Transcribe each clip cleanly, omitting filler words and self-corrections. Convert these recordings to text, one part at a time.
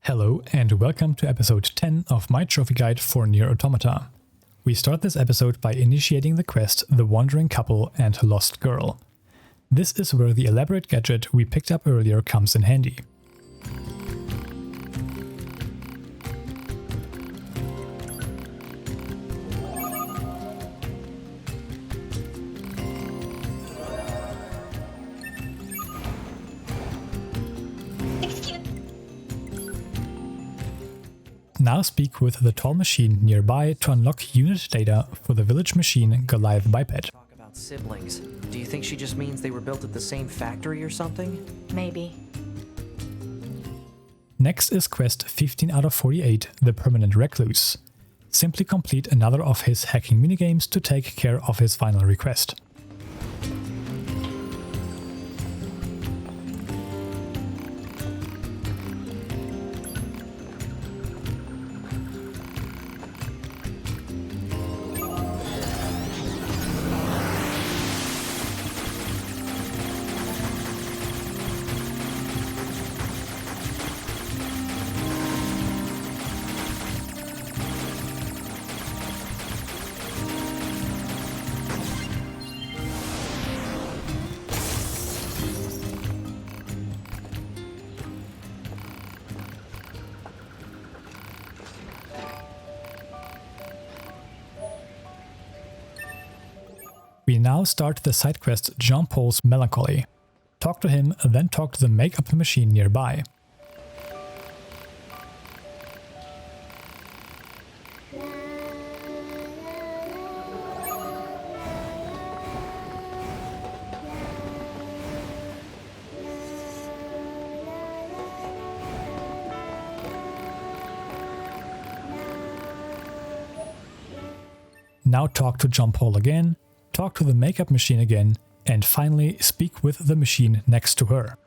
Hello and welcome to episode 10 of my trophy guide for NIER AUTOMATA. We start this episode by initiating the quest The Wandering Couple and Lost Girl. This is where the elaborate gadget we picked up earlier comes in handy. Now speak with the tall machine nearby to unlock unit data for the village machine Goliath Biped. Talk about siblings. Do you think she just means they were built at the same factory or something? Maybe. Next is quest 15 out of 48, the permanent Recluse. Simply complete another of his hacking minigames to take care of his final request. We now start the side quest Jean Paul's Melancholy. Talk to him, then talk to the makeup machine nearby. Now talk to Jean Paul again. Talk to the makeup machine again, and finally speak with the machine next to her.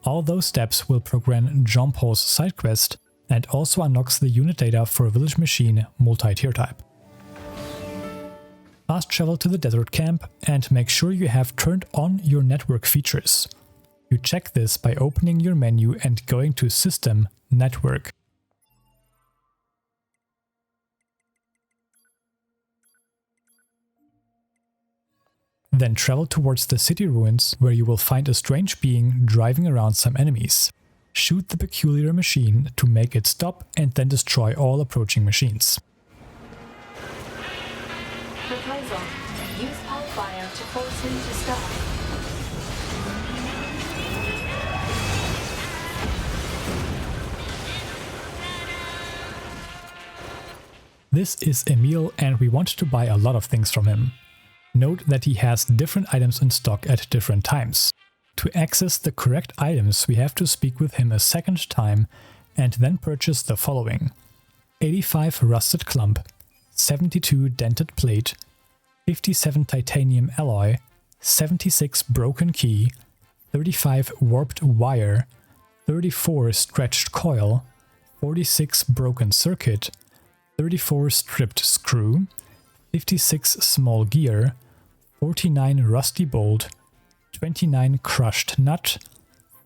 All those steps will program Jean Paul's side quest and also unlocks the unit data for a village machine multi-tier type. Fast travel to the desert camp and make sure you have turned on your network features. You check this by opening your menu and going to System, Network. Then travel towards the city ruins, where you will find a strange being driving around some enemies. Shoot the peculiar machine to make it stop and then destroy all approaching machines. Proposal. Use pulp fire to force him to stop. This is Emil and we want to buy a lot of things from him. Note that he has different items in stock at different times. To access the correct items, we have to speak with him a second time and then purchase the following: 85 rusted clump, 72 dented plate, 57 titanium alloy, 76 broken key, 35 warped wire, 34 stretched coil, 46 broken circuit, 34 stripped screw, 56 small gear, 49 rusty bolt, 29 crushed nut,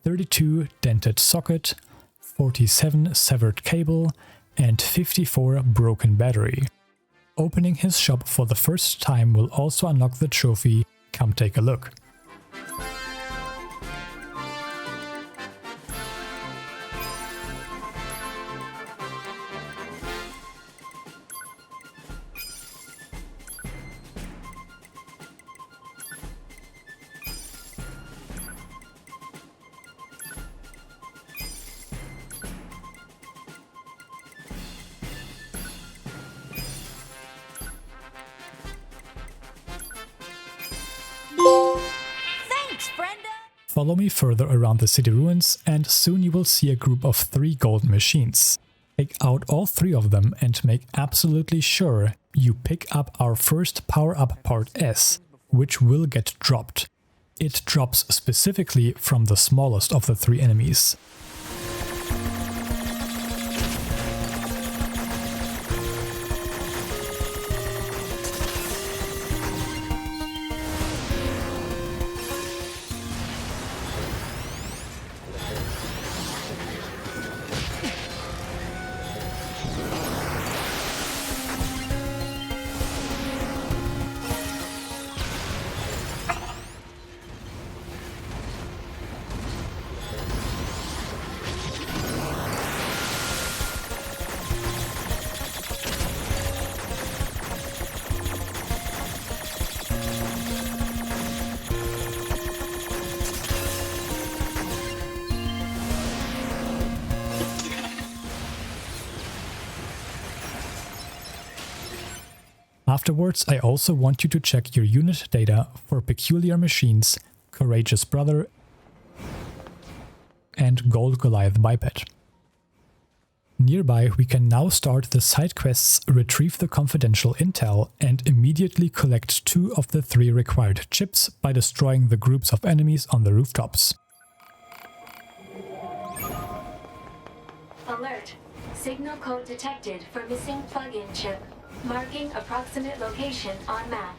32 dented socket, 47 severed cable, and 54 broken battery. Opening his shop for the first time will also unlock the trophy. Come take a look. Follow me further around the city ruins and soon you will see a group of 3 golden machines. Take out all 3 of them and make absolutely sure you pick up our first Powerup part S, which will get dropped. It drops specifically from the smallest of the three enemies. Afterwards, I also want you to check your unit data for Peculiar Machines, Courageous Brother, and Gold Goliath Biped. Nearby, we can now start the side quests, retrieve the confidential intel, and immediately collect 2 of the 3 required chips by destroying the groups of enemies on the rooftops. Alert. Signal code detected for missing plug-in chip. Marking approximate location on map.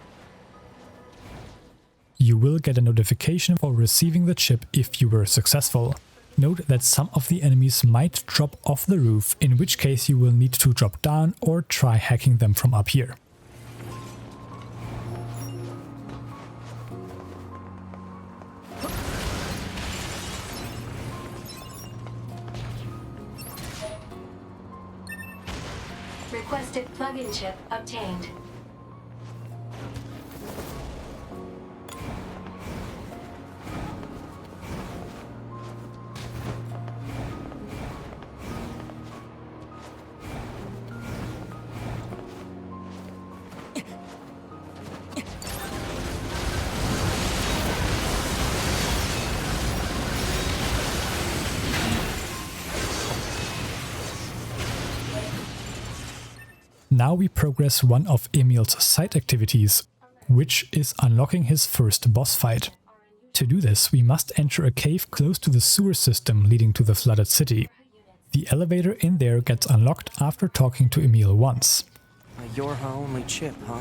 You will get a notification for receiving the chip if you were successful. Note that some of the enemies might drop off the roof, in which case you will need to drop down or try hacking them from up here. Requested plug-in chip obtained. Now we progress one of Emil's side activities, which is unlocking his first boss fight. To do this, we must enter a cave close to the sewer system leading to the flooded city. The elevator in there gets unlocked after talking to Emil once. You're her only chip, huh?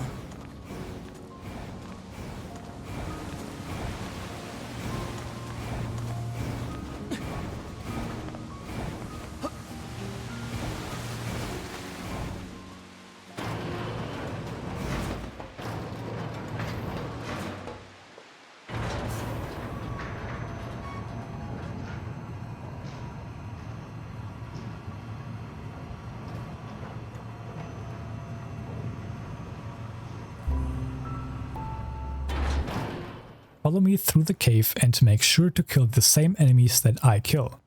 Follow me through the cave and make sure to kill the same enemies that I kill.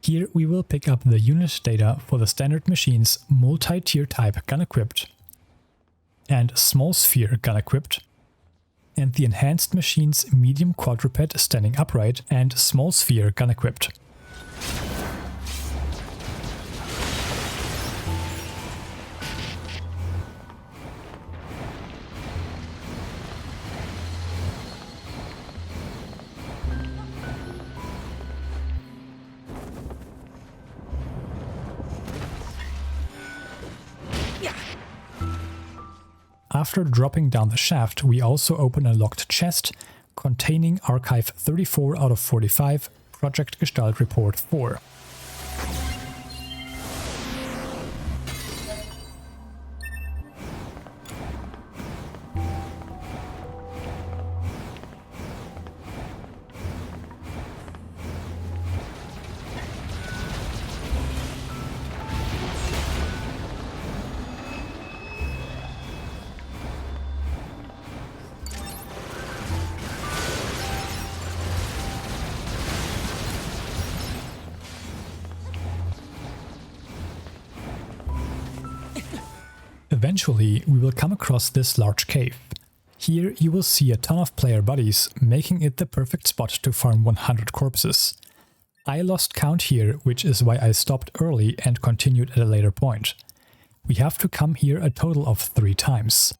Here we will pick up the unit data for the standard machines multi-tier type gun equipped and small sphere gun equipped, and the enhanced machines medium quadruped standing upright and small sphere gun equipped. After dropping down the shaft, we also open a locked chest containing Archive 34 out of 45, Project Gestalt Report 4. Eventually, we will come across this large cave. Here you will see a ton of player buddies, making it the perfect spot to farm 100 corpses. I lost count here, which is why I stopped early and continued at a later point. We have to come here a total of 3 times.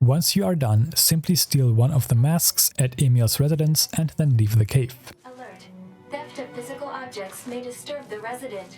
Once you are done, simply steal one of the masks at Emil's residence and then leave the cave. Alert. Theft of physical objects may disturb the resident.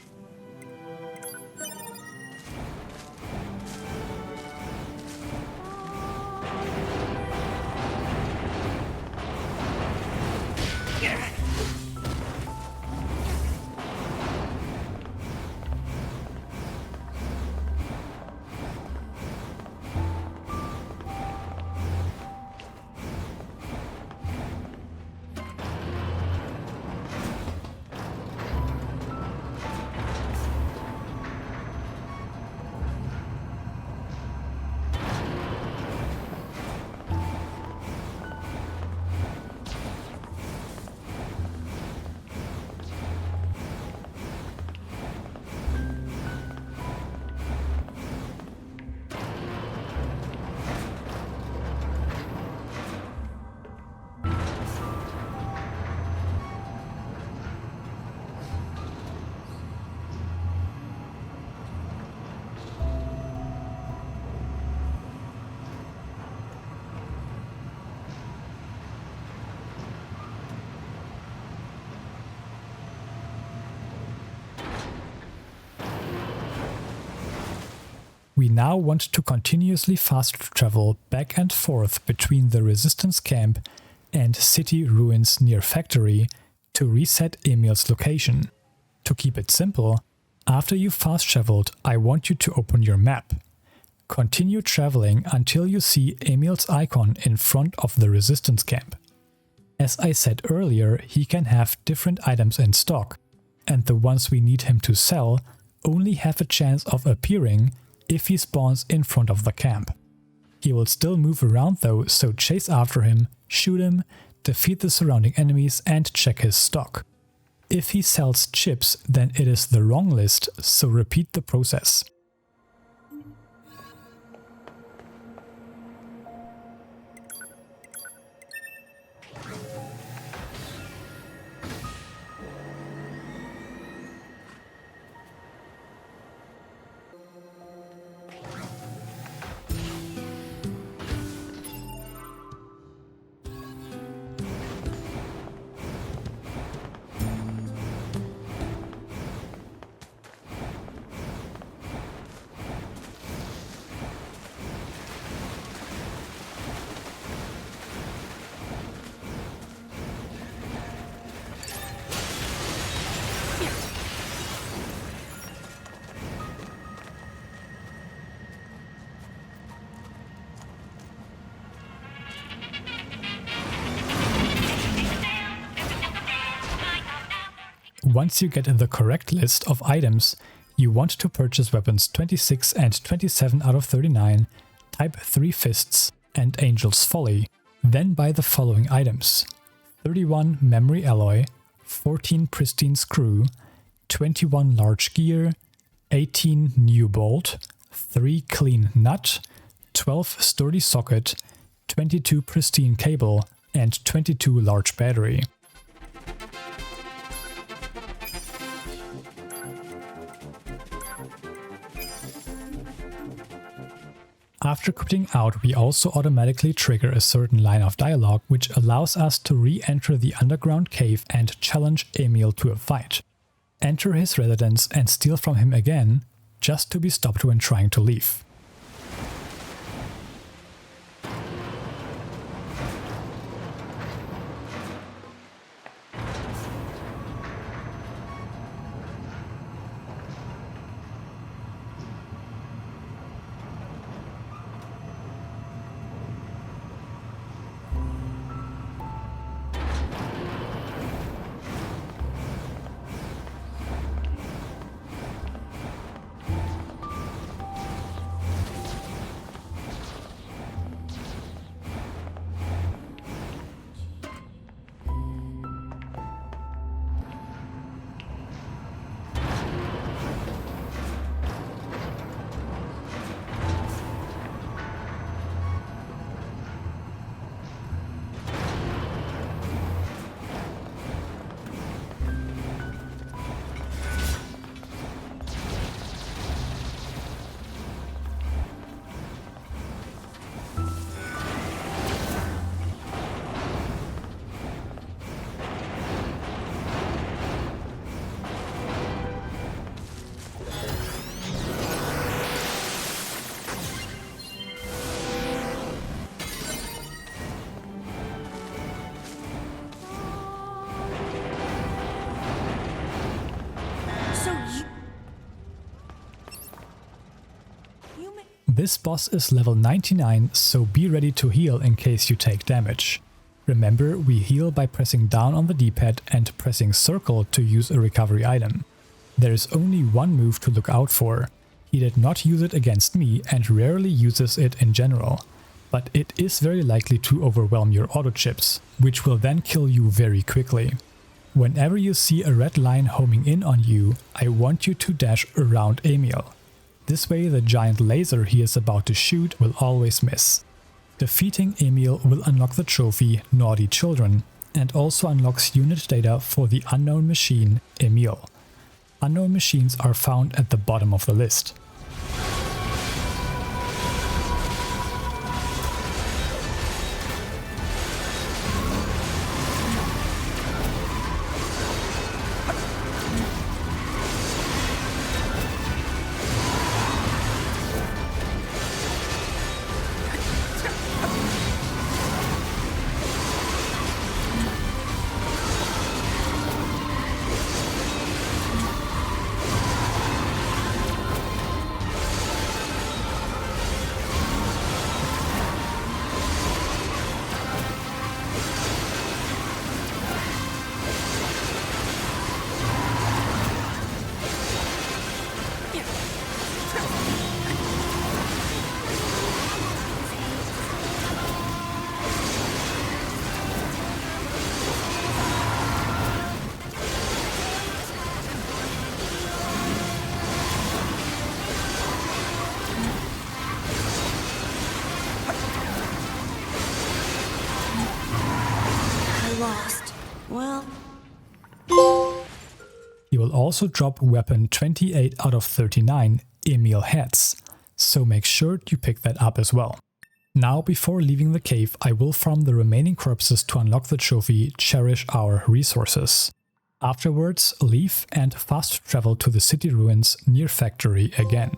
We now want to continuously fast travel back and forth between the resistance camp and city ruins near factory to reset Emil's location. To keep it simple, after you've fast traveled, I want you to open your map. Continue traveling until you see Emil's icon in front of the resistance camp. As I said earlier, he can have different items in stock, and the ones we need him to sell only have a chance of appearing if he spawns in front of the camp. He will still move around though, so chase after him, shoot him, defeat the surrounding enemies and check his stock. If he sells chips, then it is the wrong list, so repeat the process. Once you get the correct list of items, you want to purchase weapons 26 and 27 out of 39, type 3 fists, and Engel's Folly. Then buy the following items: 31 memory alloy, 14 pristine screw, 21 large gear, 18 new bolt, 3 clean nut, 12 sturdy socket, 22 pristine cable, and 22 large battery. After quitting out, we also automatically trigger a certain line of dialogue which allows us to re-enter the underground cave and challenge Emil to a fight. Enter his residence and steal from him again, just to be stopped when trying to leave. This boss is level 99, so be ready to heal in case you take damage. Remember, we heal by pressing down on the D-pad and pressing circle to use a recovery item. There is only one move to look out for. He did not use it against me and rarely uses it in general. But it is very likely to overwhelm your auto chips, which will then kill you very quickly. Whenever you see a red line homing in on you, I want you to dash around Emil. This way the giant laser he is about to shoot will always miss. Defeating Emil will unlock the trophy Naughty Children and also unlocks unit data for the unknown machine Emil. Unknown machines are found at the bottom of the list. He will also drop weapon 28 out of 39, Emil Heads, so make sure you pick that up as well. Now, before leaving the cave, I will farm the remaining corpses to unlock the trophy Cherish Our Resources. Afterwards, leave and fast travel to the city ruins near factory again.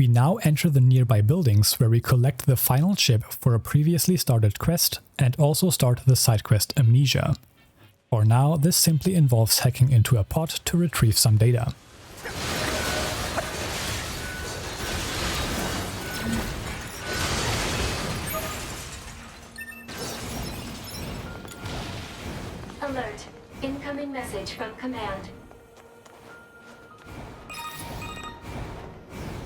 We now enter the nearby buildings where we collect the final chip for a previously started quest and also start the side quest Amnesia. For now, this simply involves hacking into a pod to retrieve some data. Alert. Incoming message from command.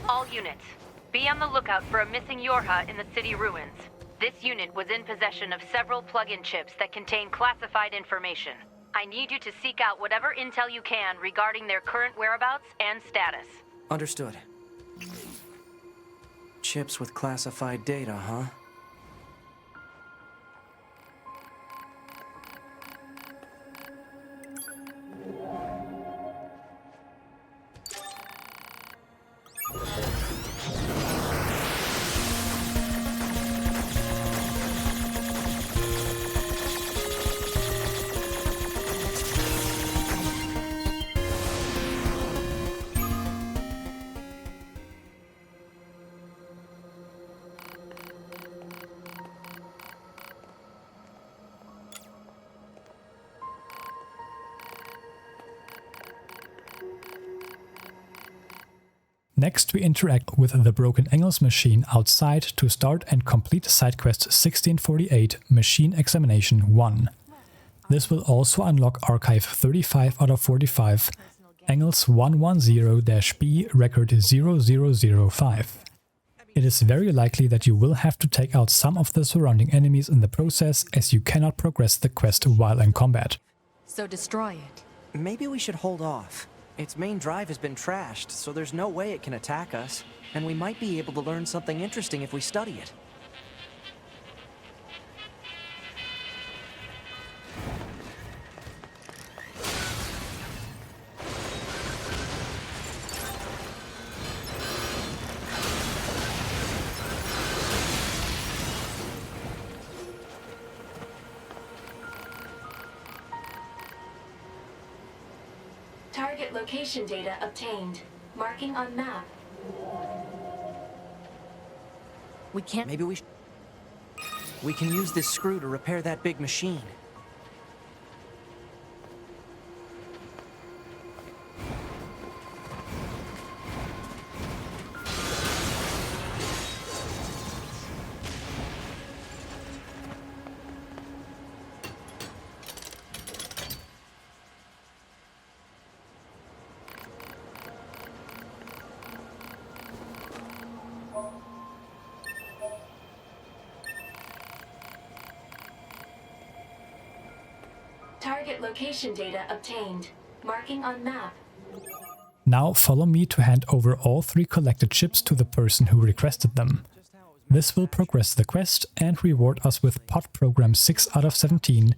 All units, be on the lookout for a missing Yorha in the city ruins. This unit was in possession of several plug-in chips that contain classified information. I need you to seek out whatever intel you can regarding their current whereabouts and status. Understood. Chips with classified data, huh? Next, we interact with the broken Engels machine outside to start and complete side quest 1648 Machine Examination 1. This will also unlock Archive 35 out of 45, Engels 110-B record 0005. It is very likely that you will have to take out some of the surrounding enemies in the process, as you cannot progress the quest while in combat. So destroy it. Maybe we should hold off. Its main drive has been trashed, so there's no way it can attack us. And we might be able to learn something interesting if we study it. Target location data obtained. Marking on map. We can't... Maybe we can use this screw to repair that big machine. Target location data obtained. Marking on map. Now follow me to hand over all 3 collected chips to the person who requested them. This will progress the quest and reward us with pod program 6 out of 17,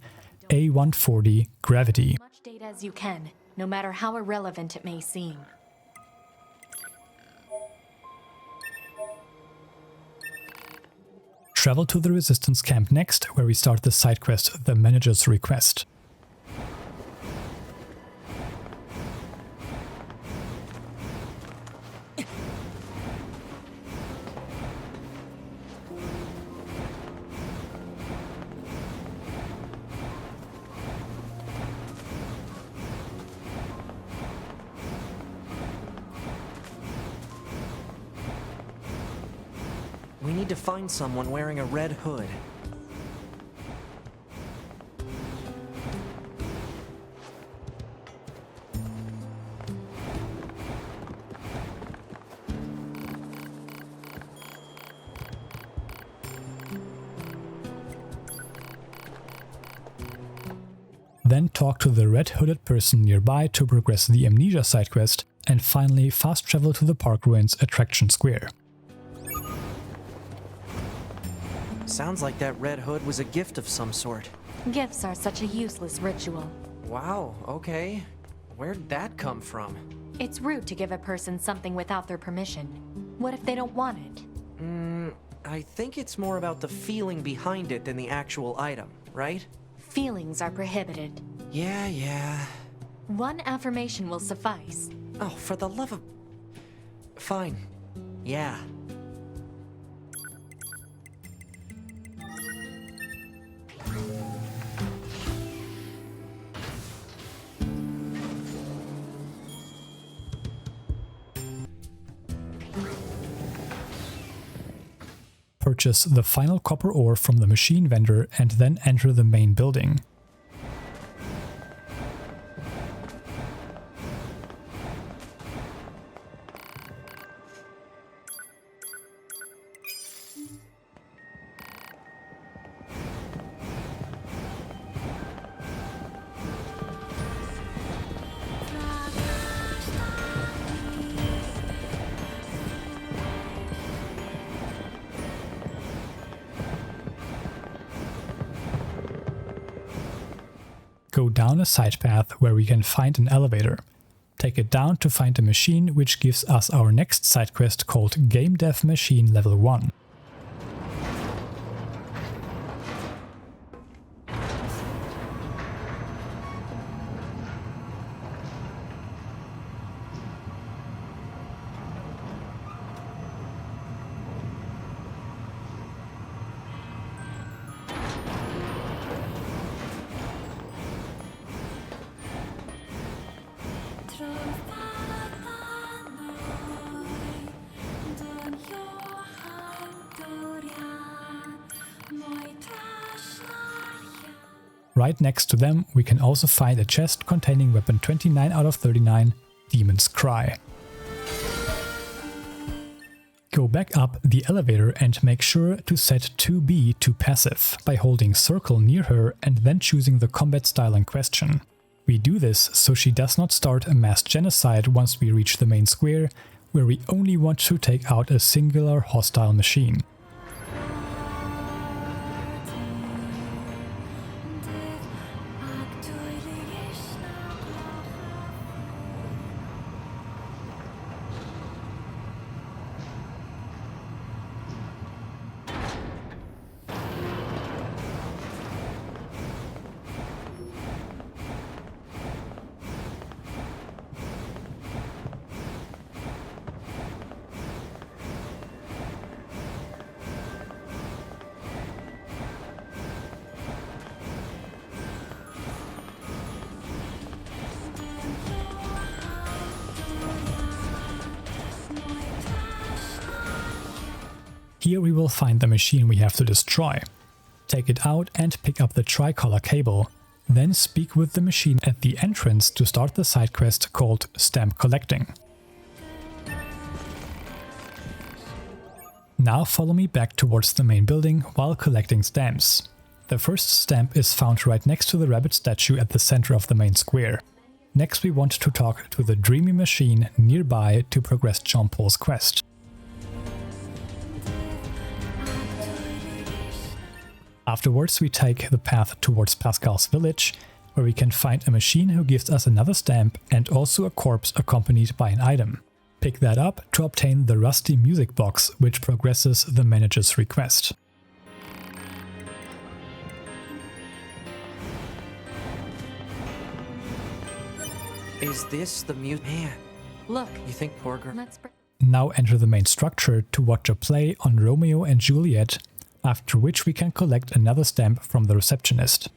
A140 Gravity. As much data as you can, no matter how irrelevant it may seem. Travel to the Resistance camp next, where we start the side quest, The Manager's Request. We need to find someone wearing a red hood. Then talk to the red-hooded person nearby to progress the Amnesia side quest, and finally fast travel to the Park Ruins Attraction Square. Sounds like that red hood was a gift of some sort. Gifts are such a useless ritual. Wow, okay. Where'd that come from? It's rude to give a person something without their permission. What if they don't want it? I think it's more about the feeling behind it than the actual item, right? Feelings are prohibited. Yeah. One affirmation will suffice. Oh, for the love of... Fine. Yeah. Purchase the final copper ore from the machine vendor and then enter the main building. Go down a side path where we can find an elevator. Take it down to find a machine, which gives us our next side quest called Game Dev Machine Level 1. Right next to them we can also find a chest containing weapon 29 out of 39, Demon's Cry. Go back up the elevator and make sure to set 2B to passive by holding circle near her and then choosing the combat style in question. We do this so she does not start a mass genocide once we reach the main square, where we only want to take out a singular hostile machine. Here we will find the machine we have to destroy. Take it out and pick up the tricolor cable, then speak with the machine at the entrance to start the side quest called Stamp Collecting. Now follow me back towards the main building while collecting stamps. The first stamp is found right next to the rabbit statue at the center of the main square. Next we want to talk to the dreamy machine nearby to progress Jean-Paul's quest. Afterwards we take the path towards Pascal's village, where we can find a machine who gives us another stamp and also a corpse accompanied by an item. Pick that up to obtain the rusty music box, which progresses the manager's request. Is this the mute? Man, look, you think poor girl? Now enter the main structure to watch a play on Romeo and Juliet, after which we can collect another stamp from the receptionist.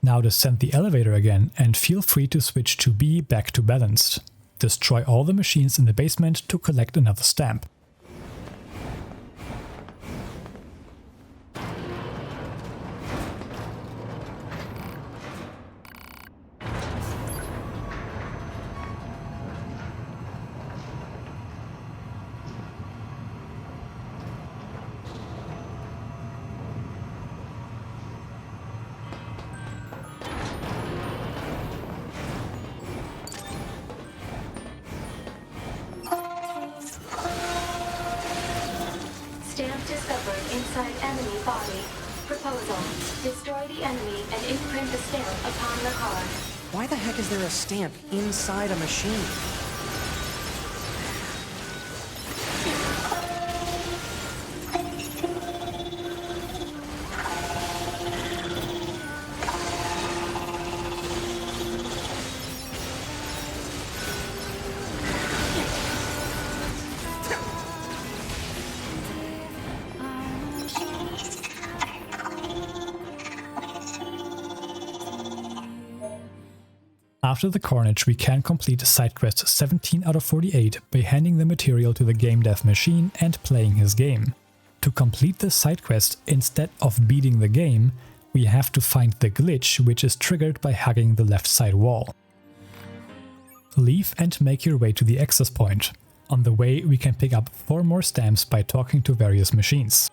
Now descend the elevator again and feel free to switch to B back to balanced. Destroy all the machines in the basement to collect another stamp. Stamp discovered inside enemy body. Proposal: destroy the enemy and imprint the stamp upon the card. Why the heck is there a stamp inside a machine? After the carnage, we can complete side quest 17 out of 48 by handing the material to the game dev machine and playing his game. To complete the side quest, instead of beating the game, we have to find the glitch, which is triggered by hugging the left side wall. Leave and make your way to the access point. On the way, we can pick up 4 more stamps by talking to various machines.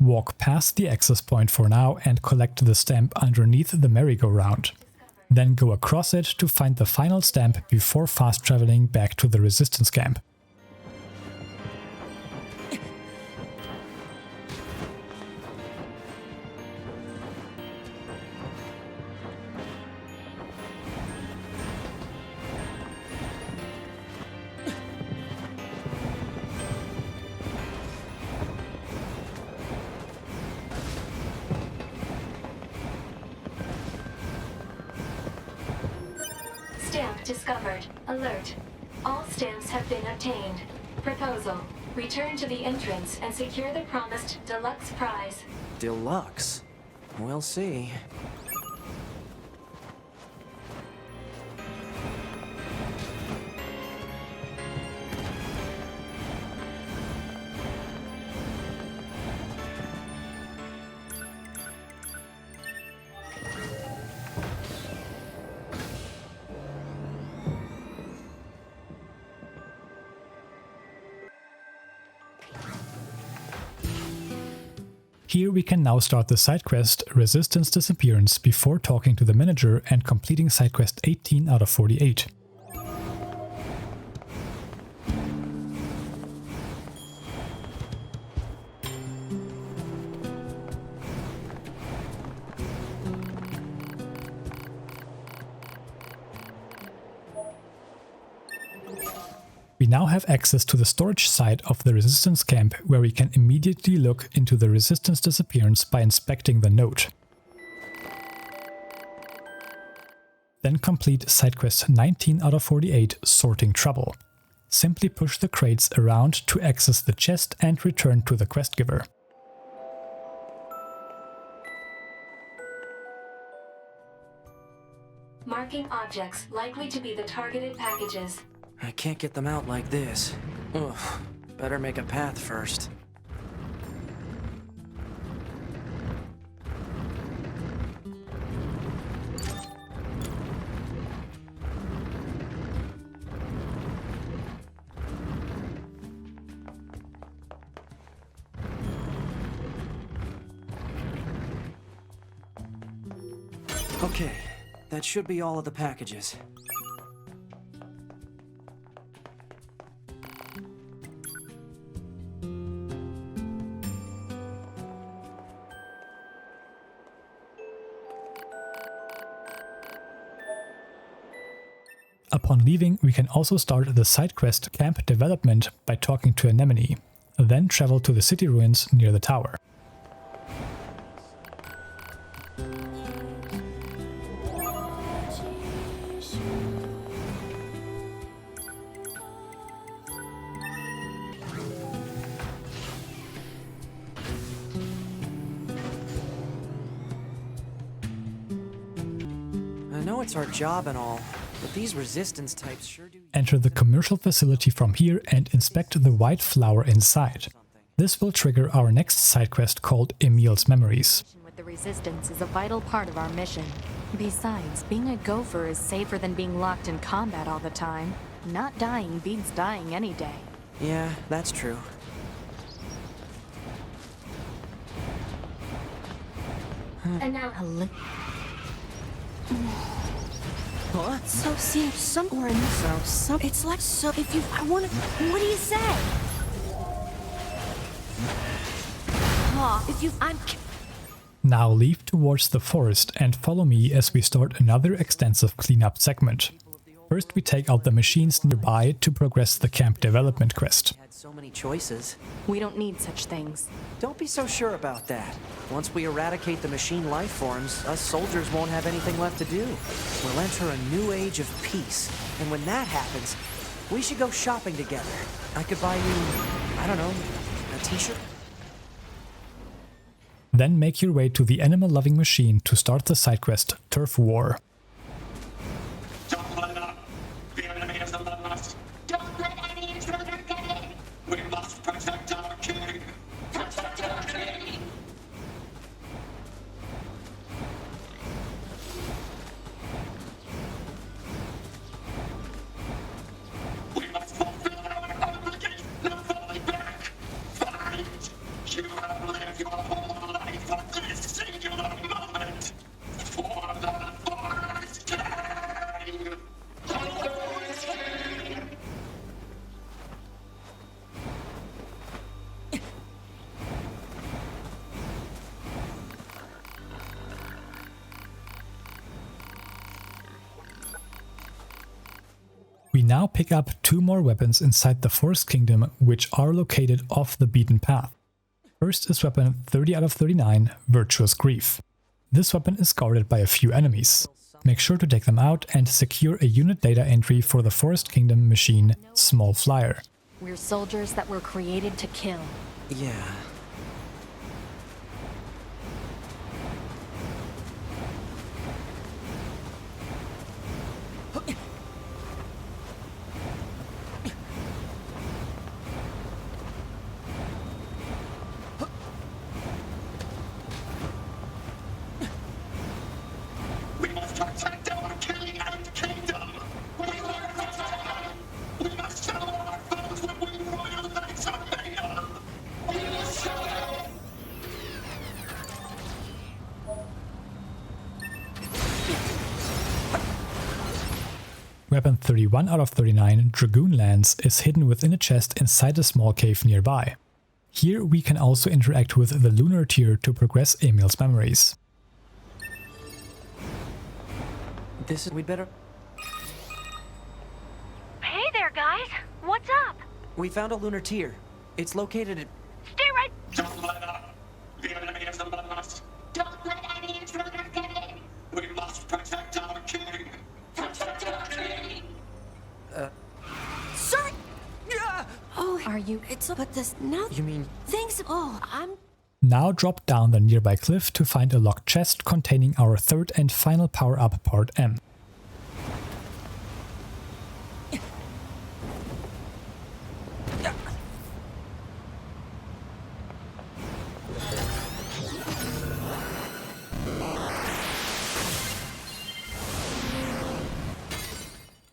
Walk past the access point for now and collect the stamp underneath the merry-go-round. Then go across it to find the final stamp before fast traveling back to the resistance camp. Stamp discovered. Alert. All stamps have been obtained. Proposal. Return to the entrance and secure the promised deluxe prize. Deluxe? We'll see. Here we can now start the side quest Resistance Disappearance before talking to the manager and completing side quest 18 out of 48. We now have access to the storage side of the Resistance camp, where we can immediately look into the Resistance Disappearance by inspecting the note. Then complete side quest 19 out of 48, Sorting Trouble. Simply push the crates around to access the chest and return to the quest giver. Marking objects likely to be the targeted packages. I can't get them out like this. Ugh, better make a path first. Okay, that should be all of the packages. Upon leaving, we can also start the side quest Camp Development by talking to Anemone, then travel to the city ruins near the tower. I know it's our job and all, but these resistance types sure do... Enter the commercial facility from here and inspect the white flower inside. This will trigger our next side quest called Emil's Memories. With the resistance is a vital part of our mission. Besides, being a gopher is safer than being locked in combat all the time. Not dying beats dying any day. Yeah, that's true. And now, Huh? So see somewhere in this some it's like so if you I wanna what do you say? If you I'm Now leave towards the forest and follow me as we start another extensive cleanup segment. First we take out the machines nearby to progress the camp development quest. Had so many choices. We don't need such things. Don't be so sure about that. Once we eradicate the machine life forms, us soldiers won't have anything left to do. We'll enter a new age of peace. And when that happens, we should go shopping together. I could buy you, I don't know, a t-shirt? Then make your way to the animal-loving machine to start the side quest Turf War. Don't let up! The enemy is above us! don't let any intruder get in. We must protect our king! Protect our king. We must fulfill our obligation! No falling back! Fight! You have lived your whole life for this singular moment! For the Forest King! We now pick up 2 more weapons inside the Forest Kingdom, which are located off the beaten path. First is weapon 30 out of 39, Virtuous Grief. This weapon is guarded by a few enemies. Make sure to take them out and secure a unit data entry for the Forest Kingdom machine, Small Flyer. We're soldiers that were created to kill. Yeah. We must protect our king and kingdom! We must protect! We must show our foes what we royal knights are made of! We must show them! Weapon 31 out of 39, Dragoon Lance, is hidden within a chest inside a small cave nearby. Here we can also interact with the Lunar Tier to progress Emil's Memories. We'd better... Hey there, guys! What's up? We found a lunar tier. It's located at... Stay right... Don't let up! The enemy is above us! Don't let any intruder get in. We must protect our king! Protect our king. sorry. Oh, Are you... it's but this now You mean... things I'm Now drop down the nearby cliff to find a locked chest containing our third and final power-up part M.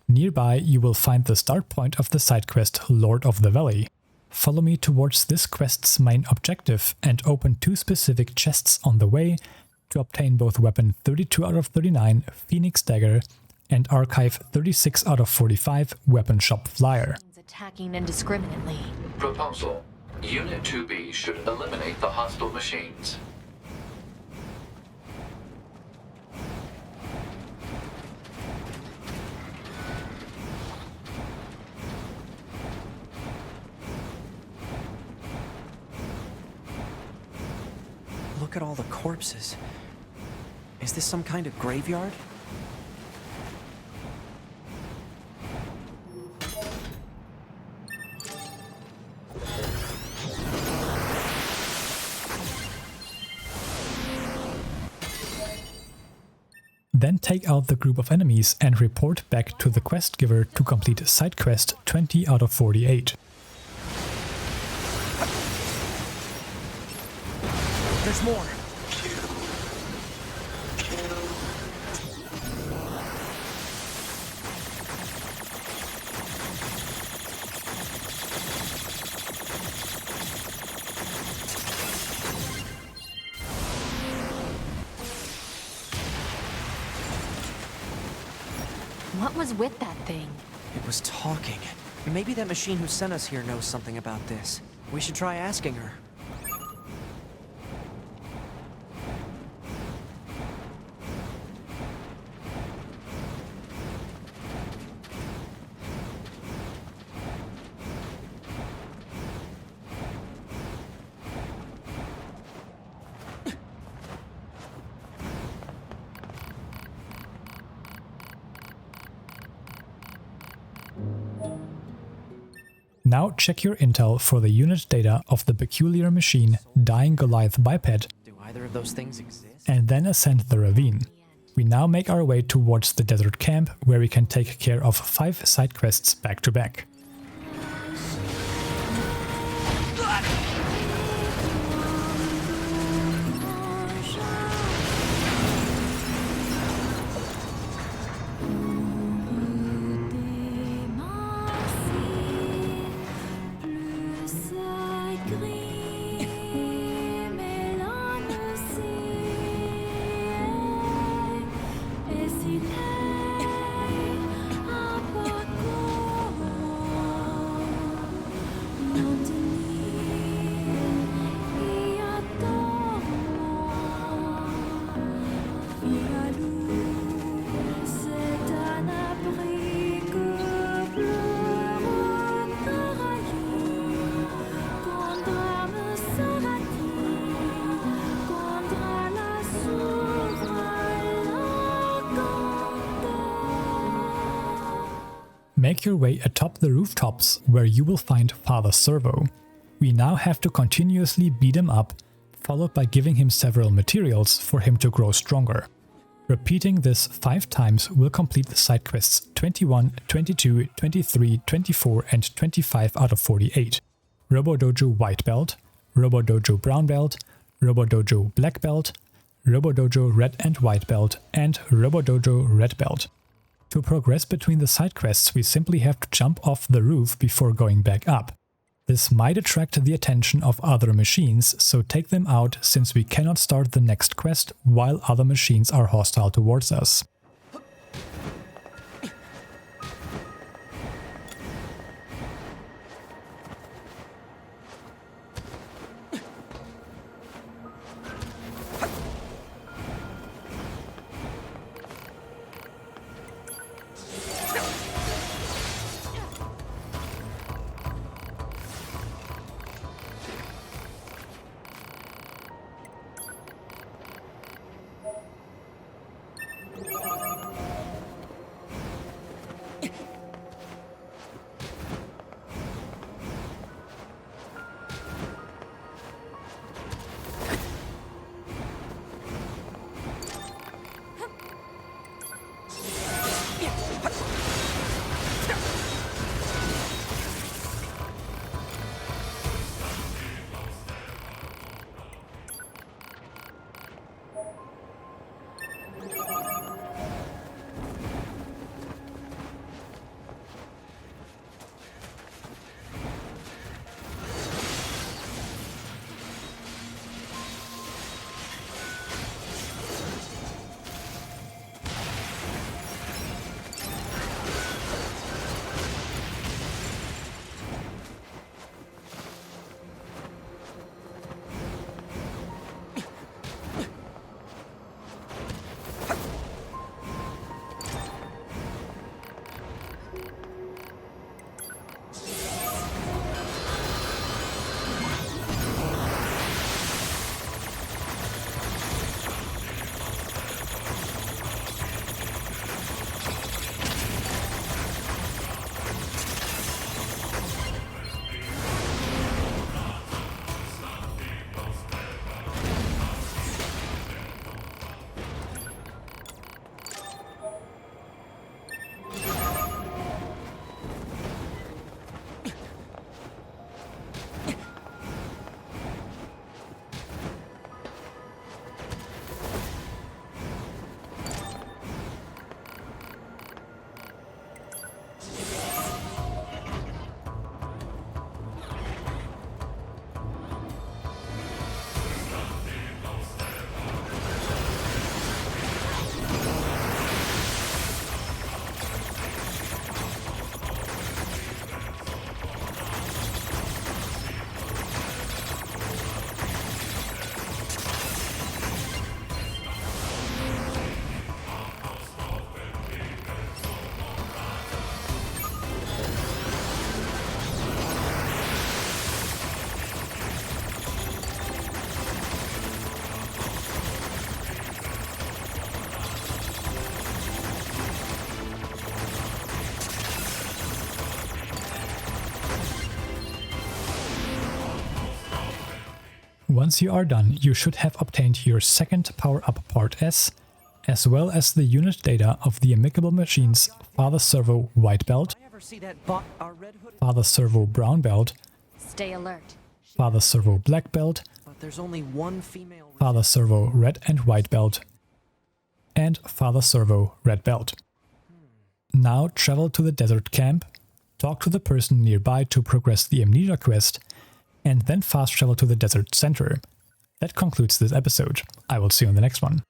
Nearby you will find the start point of the side quest Lord of the Valley. Follow me towards this quest's main objective and open 2 specific chests on the way to obtain both weapon 32 out of 39 Phoenix Dagger and archive 36 out of 45 Weapon Shop Flyer. attacking indiscriminately? Proposal. Unit 2B should eliminate the hostile machines. Look at all the corpses. Is this some kind of graveyard? Then take out the group of enemies and report back to the quest giver to complete side quest 20 out of 48. There's more. What was with that thing? It was talking. Maybe that machine who sent us here knows something about this. We should try asking her. Now check your intel for the unit data of the peculiar machine Dying Goliath Biped, Do either of those things exist? and then ascend the ravine. We now make our way towards the desert camp, where we can take care of 5 side quests back to back. Make your way atop the rooftops, where you will find Father Servo. We now have to continuously beat him up, followed by giving him several materials for him to grow stronger. Repeating this 5 times will complete the side quests 21, 22, 23, 24 and 25 out of 48. Robo Dojo White Belt, Robo Dojo Brown Belt, Robo Dojo Black Belt, Robo Dojo Red and White Belt, and Robo Dojo Red Belt. To progress between the side quests, we simply have to jump off the roof before going back up. This might attract the attention of other machines, so take them out since we cannot start the next quest while other machines are hostile towards us. Once you are done, you should have obtained your second Power-Up Part S, as well as the unit data of the Amicable Machine's Father Servo White Belt, Father Servo Brown Belt, Stay alert. Father Servo Black Belt, But there's only one female. Father Servo Red and White Belt, and Father Servo Red Belt. Now travel to the desert camp, talk to the person nearby to progress the Amnesia quest, and then fast travel to the desert center. That concludes this episode. I will see you in the next one.